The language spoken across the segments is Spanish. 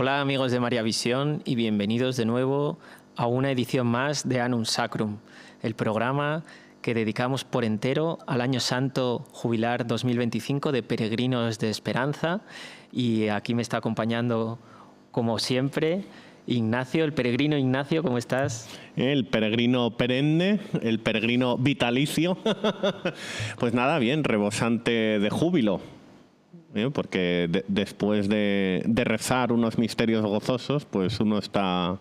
Hola amigos de María Visión y bienvenidos de nuevo a una edición más de Annum Sacrum, el programa que dedicamos por entero al Año Santo Jubilar 2025 de Peregrinos de Esperanza. Y aquí me está acompañando, como siempre, Ignacio, el peregrino Ignacio. ¿Cómo estás? El peregrino perenne, el peregrino vitalicio. Pues nada, bien, rebosante de júbilo. Porque después de rezar unos misterios gozosos, pues uno está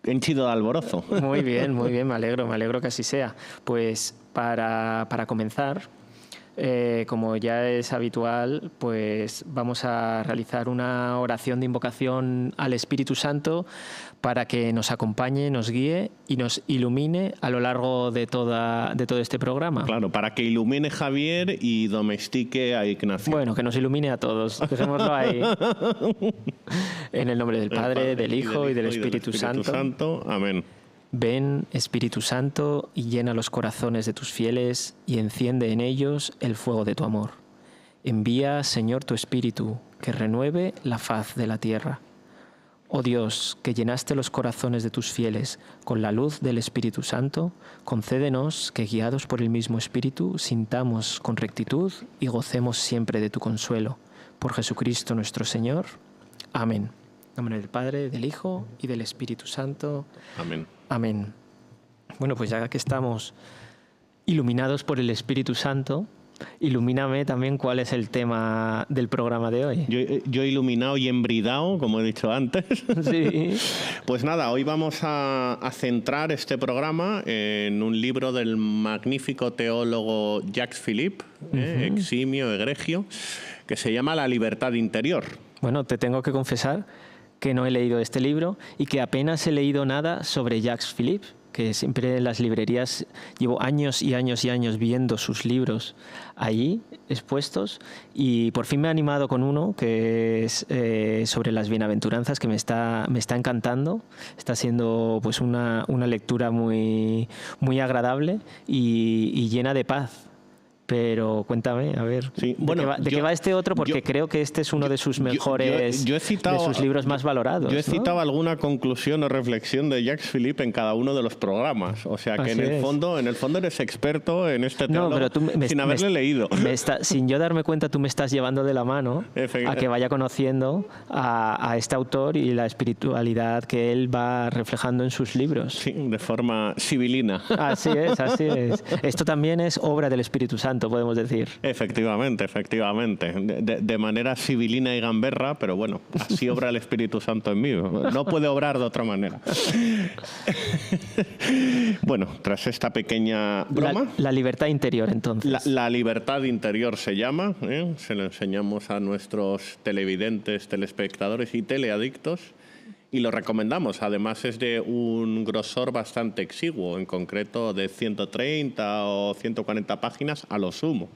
henchido de alborozo. Muy bien, me alegro que así sea. Pues para comenzar, como ya es habitual, pues vamos a realizar una oración de invocación al Espíritu Santo para que nos acompañe, nos guíe y nos ilumine a lo largo de todo este programa. Claro, para que ilumine Javier y domestique a Ignacio. Bueno, que nos ilumine a todos, dejémoslo ahí. En el nombre del Padre, del Hijo y del Espíritu Santo. Amén. Ven, Espíritu Santo, y llena los corazones de tus fieles y enciende en ellos el fuego de tu amor. Envía, Señor, tu Espíritu, que renueve la faz de la tierra. Oh Dios, que llenaste los corazones de tus fieles con la luz del Espíritu Santo, concédenos que, guiados por el mismo Espíritu, sintamos con rectitud y gocemos siempre de tu consuelo. Por Jesucristo nuestro Señor. Amén. En nombre del Padre, del Hijo y del Espíritu Santo. Amén. Amén. Bueno, pues ya que estamos iluminados por el Espíritu Santo, ilumíname también cuál es el tema del programa de hoy. Yo iluminado y embridado, como he dicho antes. Sí. Pues nada, hoy vamos a centrar este programa en un libro del magnífico teólogo Jacques Philippe, eximio, egregio, que se llama La libertad interior. Bueno, te tengo que confesar que no he leído este libro y que apenas he leído nada sobre Jacques Philippe, que siempre en las librerías llevo años y años y años viendo sus libros allí expuestos, y por fin me he animado con uno que es sobre las bienaventuranzas, que me está encantando. Está siendo pues una lectura muy, muy agradable y llena de paz. Pero cuéntame, a ver, sí, ¿de qué va este otro? Porque creo que este es uno de sus mejores, de sus libros más valorados. Yo he citado alguna conclusión o reflexión de Jacques Philippe en cada uno de los programas. O sea que en el fondo eres experto en este tema, sin haberle leído. Sin yo darme cuenta, tú me estás llevando de la mano a que vaya conociendo a este autor y la espiritualidad que él va reflejando en sus libros. Sí, de forma sibilina. Así es. Esto también es obra del Espíritu Santo, podemos decir. Efectivamente. De manera sibilina y gamberra, pero bueno, así obra el Espíritu Santo en mí. No puede obrar de otra manera. Bueno, tras esta pequeña broma... La libertad interior, entonces. La libertad interior se llama, se lo enseñamos a nuestros televidentes, telespectadores y teleadictos. Y lo recomendamos. Además es de un grosor bastante exiguo, en concreto de 130 o 140 páginas a lo sumo.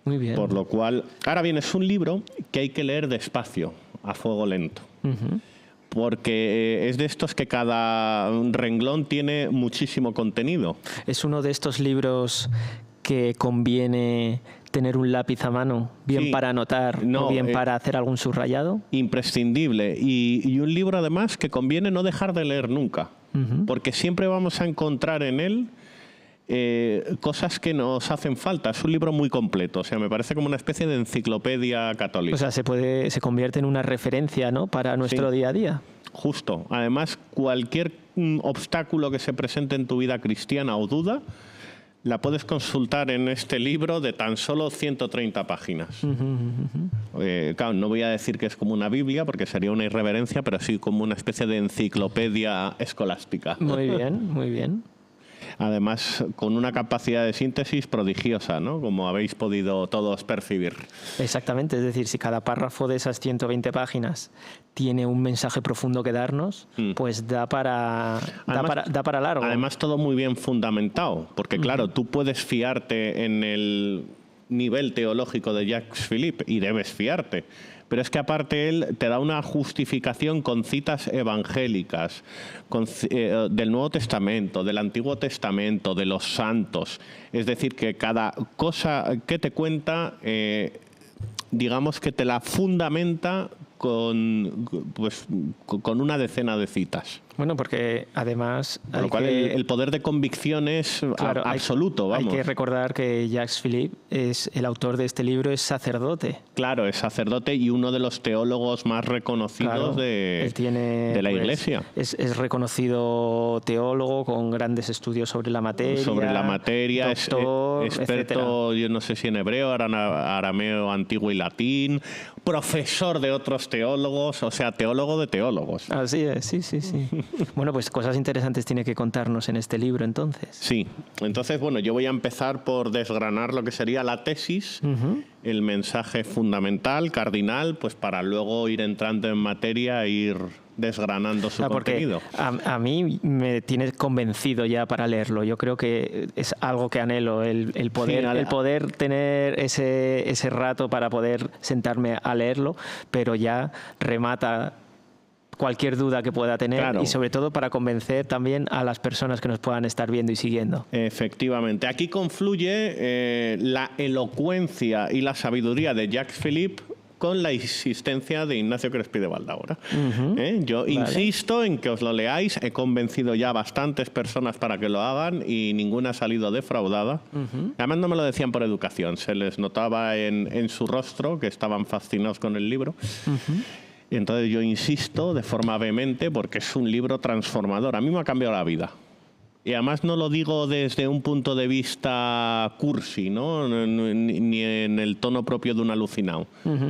Muy bien. Por lo cual, ahora bien, es un libro que hay que leer despacio, a fuego lento. Porque es de estos que cada renglón tiene muchísimo contenido. Es uno de estos libros que conviene tener un lápiz a mano, bien para anotar o bien para hacer algún subrayado. Imprescindible. Y un libro además que conviene no dejar de leer nunca, porque siempre vamos a encontrar en él cosas que nos hacen falta. Es un libro muy completo, o sea, me parece como una especie de enciclopedia católica. O sea, se convierte en una referencia, ¿no?, para nuestro día a día. Justo. Además, cualquier obstáculo que se presente en tu vida cristiana o duda, la puedes consultar en este libro de tan solo 130 páginas. Claro, no voy a decir que es como una Biblia, porque sería una irreverencia, pero sí como una especie de enciclopedia escolástica. Muy bien. Además, con una capacidad de síntesis prodigiosa, ¿no?, como habéis podido todos percibir. Exactamente, es decir, si cada párrafo de esas 120 páginas tiene un mensaje profundo que darnos, pues da para largo. Además, todo muy bien fundamentado, porque claro, tú puedes fiarte en el nivel teológico de Jacques Philippe, y debes fiarte. Pero es que aparte él te da una justificación con citas evangélicas, del Nuevo Testamento, del Antiguo Testamento, de los santos. Es decir, que cada cosa que te cuenta, digamos que te la fundamenta pues, con una decena de citas. Bueno, porque además... Con lo cual el poder de convicción es absoluto, vamos. Hay que recordar que Jacques Philippe, el autor de este libro, es sacerdote. Claro, es sacerdote y uno de los teólogos más reconocidos de la Iglesia. Es reconocido teólogo con grandes estudios sobre la materia. Doctor, experto, yo no sé si en hebreo, arameo, antiguo y latín, profesor de otros teólogos, o sea, teólogo de teólogos. Así es, sí. Bueno, pues cosas interesantes tiene que contarnos en este libro, entonces. Sí, entonces, bueno, yo voy a empezar por desgranar lo que sería la tesis, el mensaje fundamental, cardinal, pues para luego ir entrando en materia e ir desgranando su contenido. A mí me tiene convencido ya para leerlo. Yo creo que es algo que anhelo, el poder tener ese rato para poder sentarme a leerlo, pero ya remata cualquier duda que pueda tener, claro. Y sobre todo para convencer también a las personas que nos puedan estar viendo y siguiendo. Efectivamente. Aquí confluye la elocuencia y la sabiduría de Jacques Philippe con la insistencia de Ignacio Crespi de Valdaura. Yo insisto en que os lo leáis. He convencido ya a bastantes personas para que lo hagan y ninguna ha salido defraudada. Además no me lo decían por educación. Se les notaba en su rostro que estaban fascinados con el libro. Y entonces yo insisto de forma vehemente porque es un libro transformador. A mí me ha cambiado la vida. Y además no lo digo desde un punto de vista cursi, ¿no? Ni en el tono propio de un alucinado,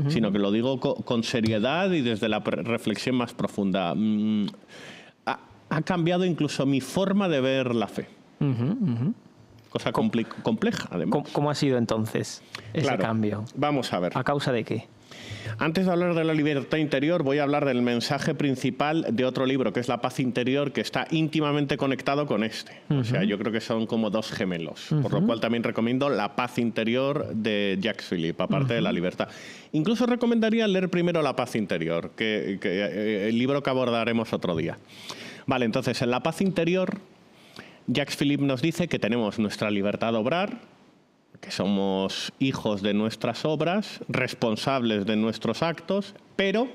sino que lo digo con seriedad y desde la reflexión más profunda. Ha cambiado incluso mi forma de ver la fe. Cosa compleja, además. ¿Cómo ha sido entonces ese cambio? Vamos a ver. ¿A causa de qué? Antes de hablar de la libertad interior, voy a hablar del mensaje principal de otro libro, que es La paz interior, que está íntimamente conectado con este. O sea, yo creo que son como dos gemelos. Por lo cual también recomiendo La paz interior de Jacques Philippe, aparte de la libertad. Incluso recomendaría leer primero La paz interior, que el libro que abordaremos otro día. Vale, entonces, en La paz interior, Jacques Philippe nos dice que tenemos nuestra libertad de obrar, que somos hijos de nuestras obras, responsables de nuestros actos, pero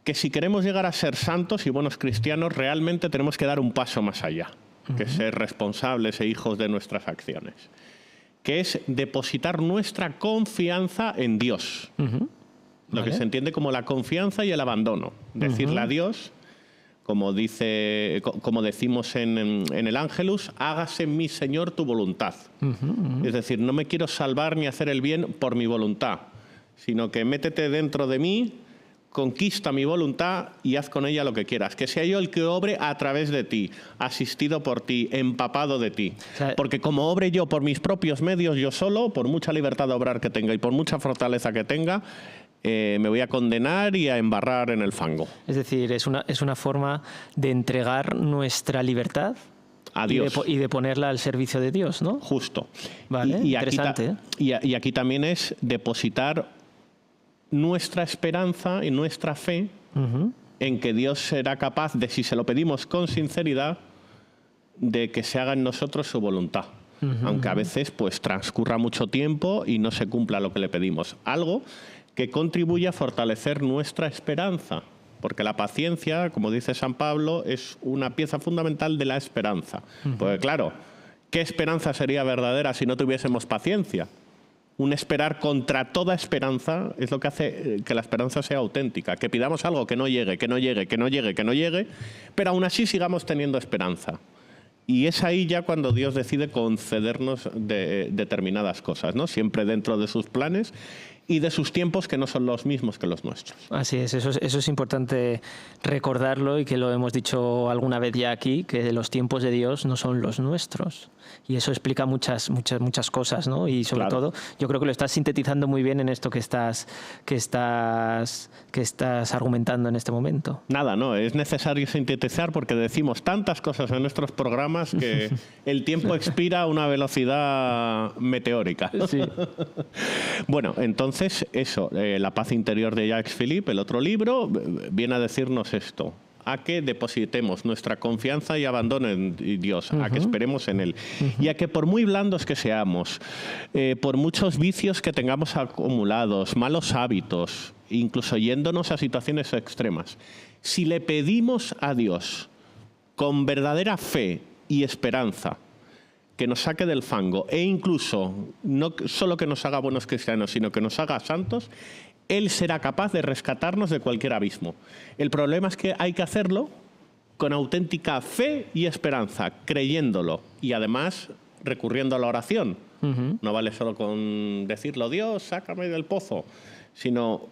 que si queremos llegar a ser santos y buenos cristianos, realmente tenemos que dar un paso más allá, que ser responsables e hijos de nuestras acciones, que es depositar nuestra confianza en Dios, lo que se entiende como la confianza y el abandono, decirle a Dios, como decimos en el Ángelus, hágase en mí, Señor, tu voluntad. Es decir, no me quiero salvar ni hacer el bien por mi voluntad, sino que métete dentro de mí, conquista mi voluntad y haz con ella lo que quieras. Que sea yo el que obre a través de ti, asistido por ti, empapado de ti. O sea, porque como obre yo por mis propios medios, yo solo, por mucha libertad de obrar que tenga y por mucha fortaleza que tenga, me voy a condenar y a embarrar en el fango. Es decir, es una forma de entregar nuestra libertad a Dios y de ponerla al servicio de Dios, ¿no? Justo. Vale, interesante. Y aquí también es depositar nuestra esperanza y nuestra fe en que Dios será capaz de, si se lo pedimos con sinceridad, de que se haga en nosotros su voluntad. Aunque a veces pues transcurra mucho tiempo y no se cumpla lo que le pedimos. Algo que contribuye a fortalecer nuestra esperanza, porque la paciencia, como dice San Pablo, es una pieza fundamental de la esperanza. Porque claro, ¿qué esperanza sería verdadera si no tuviésemos paciencia? Un esperar contra toda esperanza es lo que hace que la esperanza sea auténtica, que pidamos algo que no llegue, pero aún así sigamos teniendo esperanza. Y es ahí ya cuando Dios decide concedernos determinadas cosas, ¿no? Siempre dentro de sus planes y de sus tiempos, que no son los mismos que los nuestros. Así es, eso es importante recordarlo, y que lo hemos dicho alguna vez ya aquí, que los tiempos de Dios no son los nuestros. Y eso explica muchas cosas, ¿no? Y sobre todo, yo creo que lo estás sintetizando muy bien en esto que estás argumentando en este momento. Nada, no, es necesario sintetizar porque decimos tantas cosas en nuestros programas que el tiempo expira a una velocidad meteórica. Sí. Bueno, entonces eso, La paz interior de Jacques Philippe, el otro libro, viene a decirnos esto: a que depositemos nuestra confianza y abandono en Dios, a que esperemos en Él, y a que por muy blandos que seamos, por muchos vicios que tengamos acumulados, malos hábitos, incluso yéndonos a situaciones extremas. Si le pedimos a Dios con verdadera fe y esperanza que nos saque del fango e incluso no solo que nos haga buenos cristianos, sino que nos haga santos, Él será capaz de rescatarnos de cualquier abismo. El problema es que hay que hacerlo con auténtica fe y esperanza, creyéndolo y además recurriendo a la oración. No vale solo con decirlo, Dios, sácame del pozo, sino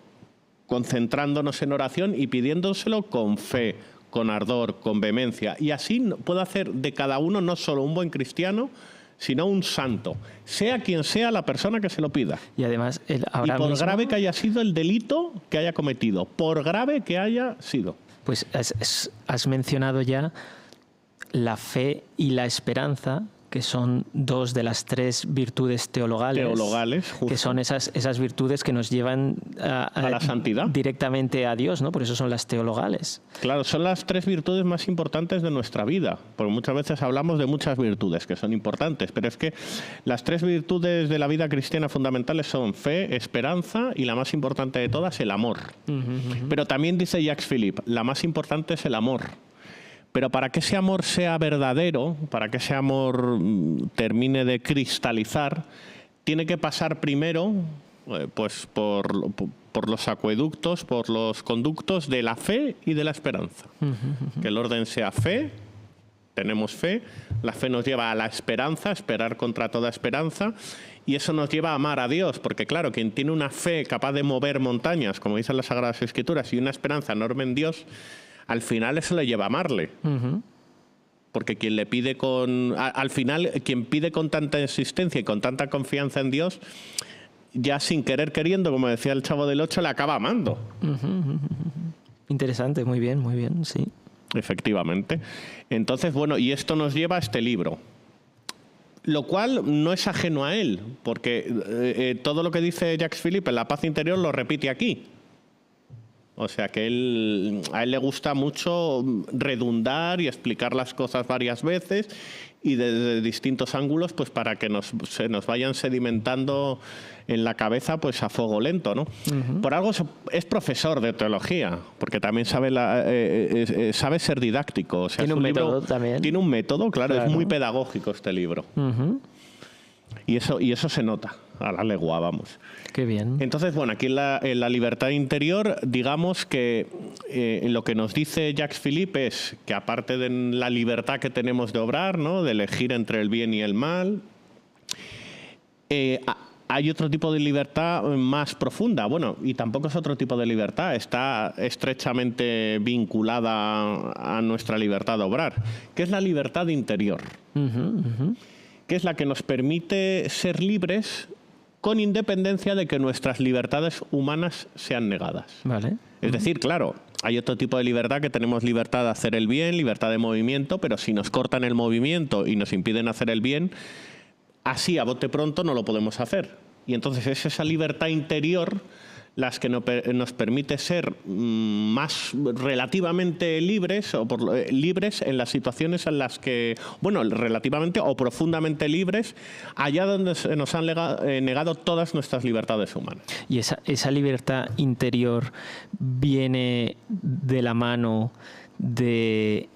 concentrándonos en oración y pidiéndoselo con fe, con ardor, con vehemencia. Y así puedo hacer de cada uno no solo un buen cristiano, sino un santo, sea quien sea la persona que se lo pida. Y además, y por grave que haya sido el delito que haya cometido, por grave que haya sido. Pues has mencionado ya la fe y la esperanza, que son dos de las tres virtudes teologales, que son esas virtudes que nos llevan a la santidad, directamente a Dios, ¿no? Por eso son las teologales. Claro, son las tres virtudes más importantes de nuestra vida, porque muchas veces hablamos de muchas virtudes que son importantes, pero es que las tres virtudes de la vida cristiana fundamentales son fe, esperanza y la más importante de todas, el amor. Pero también dice Jacques Philippe, la más importante es el amor. Pero para que ese amor sea verdadero, para que ese amor termine de cristalizar, tiene que pasar primero pues por los acueductos, por los conductos de la fe y de la esperanza. Que el orden sea fe, tenemos fe, la fe nos lleva a la esperanza, esperar contra toda esperanza, y eso nos lleva a amar a Dios, porque claro, quien tiene una fe capaz de mover montañas, como dicen las Sagradas Escrituras, y una esperanza enorme en Dios, al final eso le lleva a amarle. Porque quien le pide al final, quien pide con tanta insistencia y con tanta confianza en Dios, ya sin querer queriendo, como decía el Chavo del Ocho, le acaba amando. Interesante, muy bien, sí. Efectivamente. Entonces, bueno, y esto nos lleva a este libro. Lo cual no es ajeno a él, porque todo lo que dice Jacques Philippe en La paz interior lo repite aquí. O sea que a él le gusta mucho redundar y explicar las cosas varias veces y desde distintos ángulos, pues para que se nos vayan sedimentando en la cabeza pues a fuego lento, ¿no? Por algo es profesor de teología, porque también sabe ser didáctico. O sea, tiene un método también. Tiene un método, claro, es muy pedagógico este libro. Y eso se nota a la legua, vamos. Qué bien. Entonces, bueno, aquí en la libertad interior, digamos que lo que nos dice Jacques Philippe es que aparte de la libertad que tenemos de obrar, ¿no?, de elegir entre el bien y el mal, hay otro tipo de libertad más profunda. Bueno, y tampoco es otro tipo de libertad, está estrechamente vinculada a nuestra libertad de obrar, que es la libertad interior. Que es la que nos permite ser libres con independencia de que nuestras libertades humanas sean negadas. Vale. Es decir, claro, hay otro tipo de libertad que tenemos libertad de hacer el bien, libertad de movimiento, pero si nos cortan el movimiento y nos impiden hacer el bien, así a bote pronto no lo podemos hacer. Y entonces es esa libertad interior las que nos permite ser más relativamente libres libres en las situaciones en las que, bueno, relativamente o profundamente libres, allá donde se nos han negado todas nuestras libertades humanas. Y esa libertad interior viene de la mano de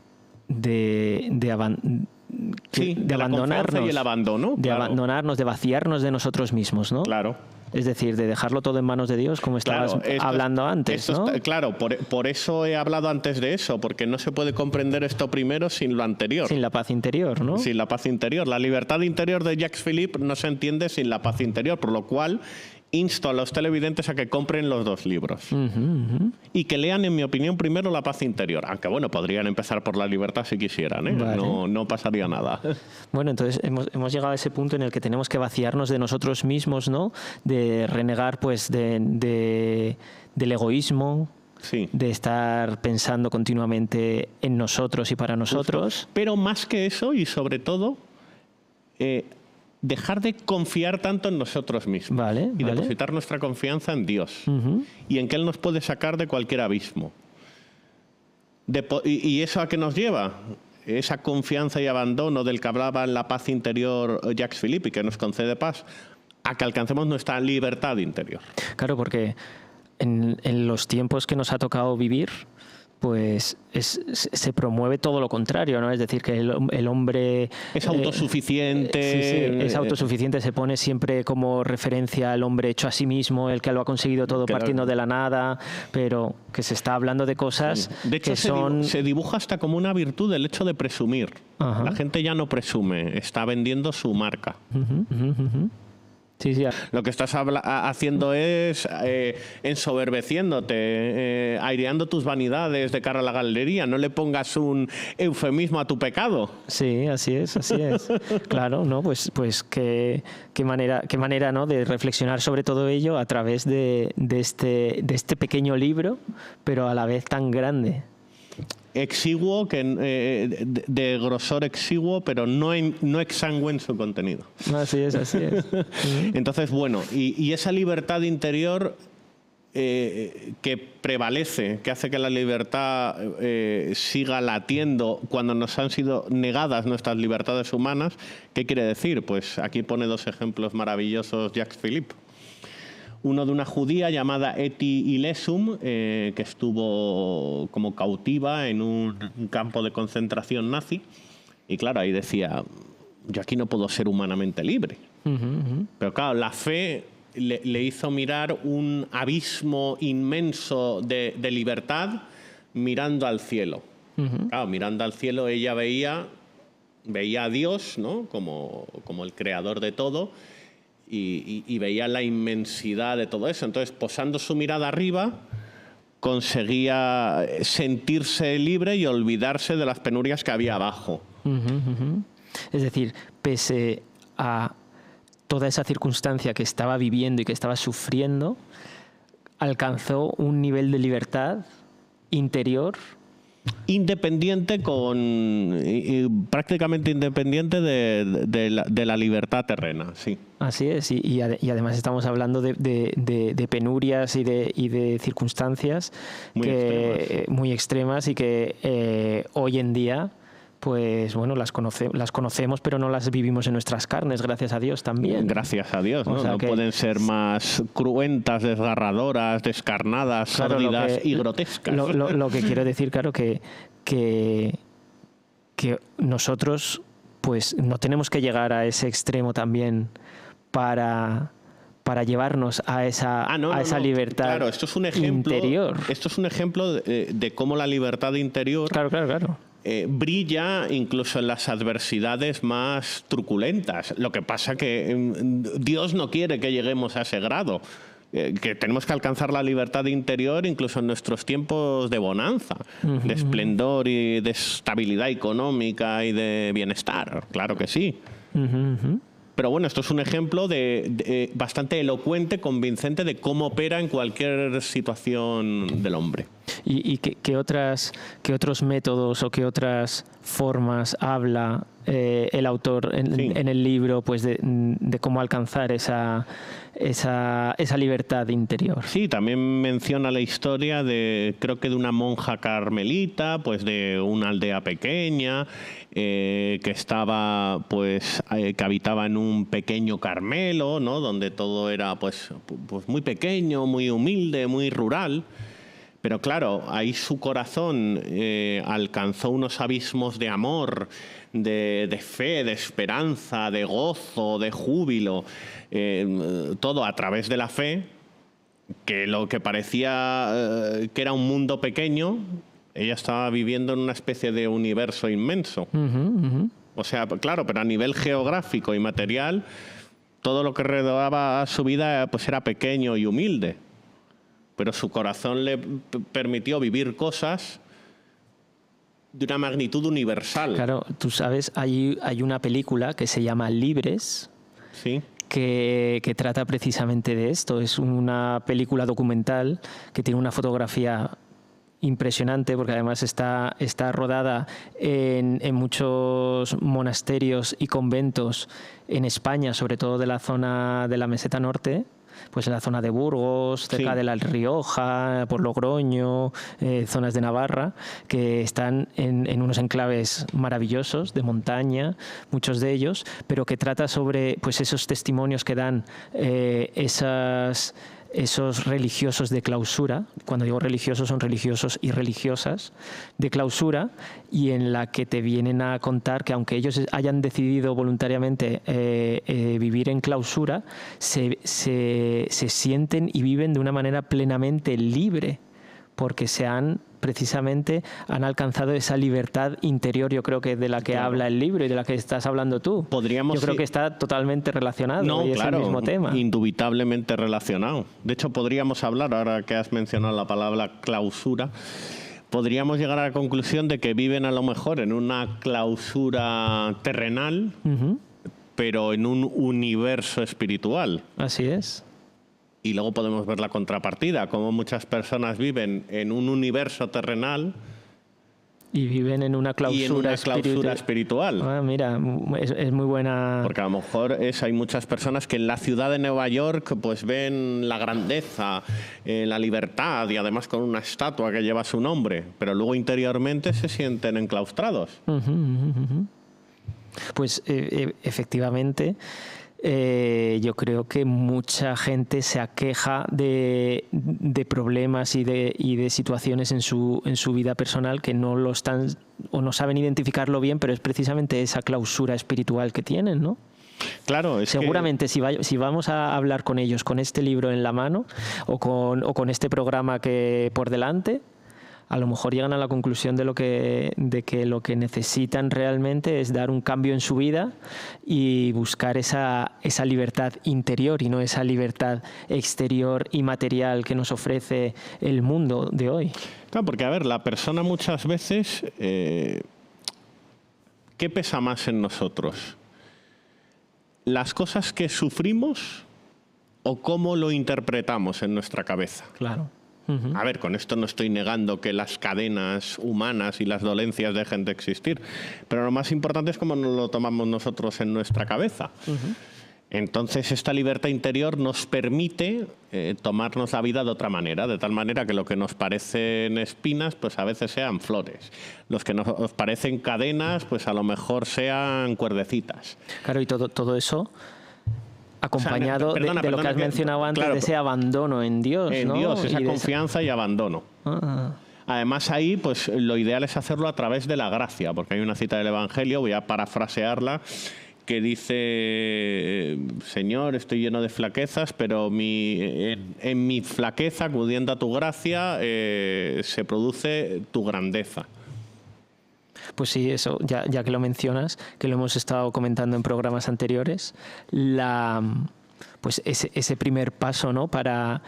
abandonarnos y el abandono, de abandonarnos, de vaciarnos de nosotros mismos, ¿no? Claro. Es decir, de dejarlo todo en manos de Dios, como estabas hablando antes, ¿no? Claro, por eso he hablado antes de eso, porque no se puede comprender esto primero sin lo anterior. Sin la paz interior, ¿no? Sin la paz interior. La libertad interior de Jacques Philippe no se entiende sin la paz interior, por lo cual insto a los televidentes a que compren los dos libros. Y que lean, en mi opinión, primero La paz interior. Aunque, bueno, podrían empezar por La libertad si quisieran, ¿eh? Vale. No pasaría nada. Bueno, entonces hemos llegado a ese punto en el que tenemos que vaciarnos de nosotros mismos, ¿no? De renegar, pues, del egoísmo. Sí. De estar pensando continuamente en nosotros y para nosotros. Justo. Pero más que eso, y sobre todo, dejar de confiar tanto en nosotros mismos y depositar nuestra confianza en Dios y en que Él nos puede sacar de cualquier abismo. ¿Y eso a qué nos lleva? Esa confianza y abandono del que hablaba en La paz interior Jacques Philippe y que nos concede paz, a que alcancemos nuestra libertad interior. Claro, porque en los tiempos que nos ha tocado vivir, pues se promueve todo lo contrario, ¿no? Es decir, que el hombre... Es autosuficiente. Sí, es autosuficiente, se pone siempre como referencia al hombre hecho a sí mismo, el que lo ha conseguido todo partiendo de la nada, pero que se está hablando de cosas de hecho, que son... se dibuja hasta como una virtud el hecho de presumir. Ajá. La gente ya no presume, está vendiendo su marca. Sí, sí. Lo que estás haciendo es ensoberbeciéndote, aireando tus vanidades de cara a la galería. No le pongas un eufemismo a tu pecado. Sí, así es, así es. Claro, ¿no? Pues qué manera, ¿no? De reflexionar sobre todo ello a través de este pequeño libro, pero a la vez tan grande. Exiguo, de grosor exiguo, pero no exangüe en su contenido. Así es, así es. Entonces, bueno, y esa libertad interior que prevalece, que hace que la libertad siga latiendo cuando nos han sido negadas nuestras libertades humanas, ¿qué quiere decir? Pues aquí pone dos ejemplos maravillosos Jacques Philippe. Uno de una judía llamada Eti Ilesum, que estuvo como cautiva en un campo de concentración nazi. Y claro, ahí decía, yo aquí no puedo ser humanamente libre. Pero claro, la fe le hizo mirar un abismo inmenso de libertad mirando al cielo. Claro, mirando al cielo ella veía a Dios, ¿no? como el creador de todo. Y veía la inmensidad de todo eso. Entonces, posando su mirada arriba, conseguía sentirse libre y olvidarse de las penurias que había abajo. Es decir, pese a toda esa circunstancia que estaba viviendo y que estaba sufriendo, alcanzó un nivel de libertad interior independiente prácticamente independiente de la libertad terrena, sí. Así es, y además estamos hablando de penurias y de circunstancias muy extremas y que hoy en día, pues bueno, las conocemos, pero no las vivimos en nuestras carnes, gracias a Dios también. Gracias a Dios, ¿no? O sea, no pueden ser más cruentas, desgarradoras, descarnadas, sórdidas y grotescas. Lo que quiero decir, claro, que nosotros pues no tenemos que llegar a ese extremo también para llevarnos a esa libertad claro, esto es un ejemplo, interior. Esto es un ejemplo de cómo la libertad interior... Claro. Brilla incluso en las adversidades más truculentas. Lo que pasa que Dios no quiere que lleguemos a ese grado. Que tenemos que alcanzar la libertad interior incluso en nuestros tiempos de bonanza, de esplendor y de estabilidad económica y de bienestar. Claro que sí. Pero bueno, esto es un ejemplo bastante elocuente, convincente de cómo opera en cualquier situación del hombre. ¿Y qué otros métodos o qué otras formas habla el autor en el libro, pues de cómo alcanzar esa libertad interior? Sí, también menciona la historia creo que de una monja carmelita, pues de una aldea pequeña, que estaba, pues, que habitaba en un pequeño Carmelo, ¿no? Donde todo era, pues muy pequeño, muy humilde, muy rural. Pero claro, ahí su corazón alcanzó unos abismos de amor, de fe, de esperanza, de gozo, de júbilo, todo a través de la fe, que lo que parecía que era un mundo pequeño, ella estaba viviendo en una especie de universo inmenso. O sea, claro, pero a nivel geográfico y material, todo lo que rodeaba su vida pues era pequeño y humilde. Pero su corazón le permitió vivir cosas de una magnitud universal. Claro, tú sabes, hay una película que se llama Libres, sí, que trata precisamente de esto. Es una película documental que tiene una fotografía impresionante, porque además está rodada en muchos monasterios y conventos en España, sobre todo de la zona de la Meseta Norte, pues en la zona de Burgos, cerca de La Rioja, por Logroño, zonas de Navarra, que están en unos enclaves maravillosos de montaña, muchos de ellos, pero que trata sobre pues esos testimonios que dan esas esos religiosos de clausura, cuando digo religiosos son religiosos y religiosas, de clausura, y en la que te vienen a contar que aunque ellos hayan decidido voluntariamente vivir en clausura, se sienten y viven de una manera plenamente libre, porque precisamente han alcanzado esa libertad interior, yo creo que de la que habla el libro y de la que estás hablando tú. Yo creo que está totalmente relacionado y es el mismo tema. Indubitablemente relacionado. De hecho, podríamos hablar, ahora que has mencionado la palabra clausura, podríamos llegar a la conclusión de que viven a lo mejor en una clausura terrenal, pero en un universo espiritual. Así es. Y luego podemos ver la contrapartida, cómo muchas personas viven en un universo terrenal y viven en una clausura, espiritual. Ah, mira, es muy buena. Porque a lo mejor hay muchas personas que en la ciudad de Nueva York pues ven la grandeza, la libertad y además con una estatua que lleva su nombre, pero luego interiormente se sienten enclaustrados. Pues efectivamente. Yo creo que mucha gente se aqueja de problemas y de situaciones en su vida personal que no lo están o no saben identificarlo bien, pero es precisamente esa clausura espiritual que tienen, ¿no? Claro, seguramente si vamos a hablar con ellos con este libro en la mano o con este programa que por delante, a lo mejor llegan a la conclusión de que lo que necesitan realmente es dar un cambio en su vida y buscar esa libertad interior y no esa libertad exterior y material que nos ofrece el mundo de hoy. Claro, porque a ver, la persona muchas veces, ¿qué pesa más en nosotros? ¿Las cosas que sufrimos o cómo lo interpretamos en nuestra cabeza? Claro. A ver, con esto no estoy negando que las cadenas humanas y las dolencias dejen de existir, pero lo más importante es cómo nos lo tomamos nosotros en nuestra cabeza. Entonces, esta libertad interior nos permite tomarnos la vida de otra manera, de tal manera que lo que nos parecen espinas, pues a veces sean flores. Los que nos parecen cadenas, pues a lo mejor sean cuerdecitas. Claro, y todo eso acompañado de lo que has mencionado antes, claro, de ese abandono en Dios, en ¿no? Dios, esa confianza y abandono. Además, ahí, pues lo ideal es hacerlo a través de la gracia, porque hay una cita del Evangelio, voy a parafrasearla, que dice: Señor, estoy lleno de flaquezas, pero en mi flaqueza, acudiendo a tu gracia, se produce tu grandeza. Pues sí, eso, ya que lo mencionas, que lo hemos estado comentando en programas anteriores, pues ese primer paso, ¿no? para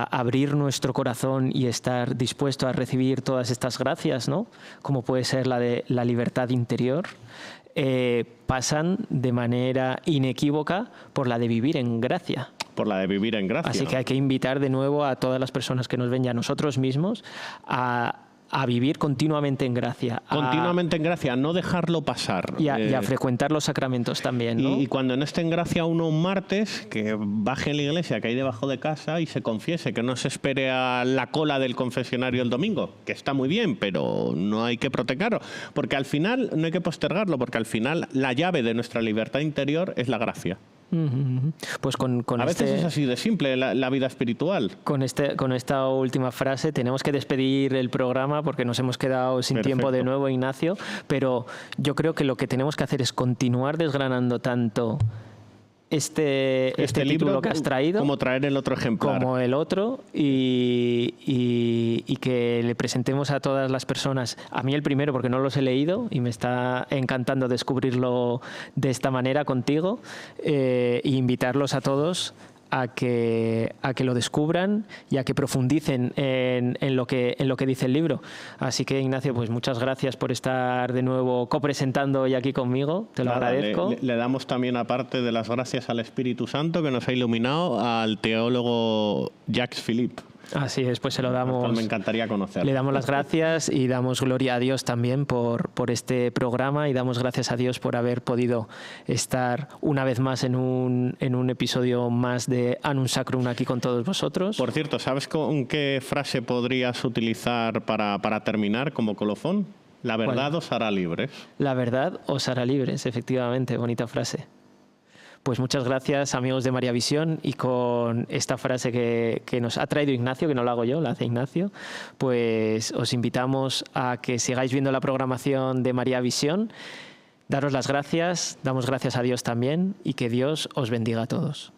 abrir nuestro corazón y estar dispuesto a recibir todas estas gracias, ¿no? Como puede ser la de la libertad interior, pasan de manera inequívoca por la de vivir en gracia. Por la de vivir en gracia. Así que hay que invitar de nuevo a todas las personas que nos ven y a nosotros mismos a vivir continuamente en gracia. Continuamente en gracia, no dejarlo pasar. Y a frecuentar los sacramentos también, ¿no? Y cuando no esté en gracia uno un martes, que baje a la iglesia que hay debajo de casa y se confiese, que no se espere a la cola del confesionario el domingo, que está muy bien, pero no hay que protegerlo, porque al final, no hay que postergarlo, porque al final la llave de nuestra libertad interior es la gracia. Pues a veces es así de simple la vida espiritual. Con esta última frase tenemos que despedir el programa porque nos hemos quedado sin tiempo de nuevo, Ignacio, pero yo creo que lo que tenemos que hacer es continuar desgranando tanto este título libro que has traído, como traer el otro ejemplar, como el otro, y que le presentemos a todas las personas, a mí el primero porque no los he leído y me está encantando descubrirlo de esta manera contigo, e invitarlos a todos a que lo descubran y a que profundicen en lo que dice el libro. Así que, Ignacio, pues muchas gracias por estar de nuevo copresentando hoy aquí conmigo. Te lo agradezco. Le damos también, aparte de las gracias al Espíritu Santo que nos ha iluminado, al teólogo Jacques Philippe. Así es, pues se lo damos. Me encantaría conocerlo. Le damos las gracias y damos gloria a Dios también por este programa, y damos gracias a Dios por haber podido estar una vez más en un episodio más de Annum Sacrum aquí con todos vosotros. Por cierto, ¿sabes con qué frase podrías utilizar para terminar como colofón? La verdad os hará libres. La verdad os hará libres, efectivamente, bonita frase. Pues muchas gracias, amigos de María Visión, y con esta frase que nos ha traído Ignacio, que no la hago yo, la hace Ignacio, pues os invitamos a que sigáis viendo la programación de María Visión. Daros las gracias, damos gracias a Dios también, y que Dios os bendiga a todos.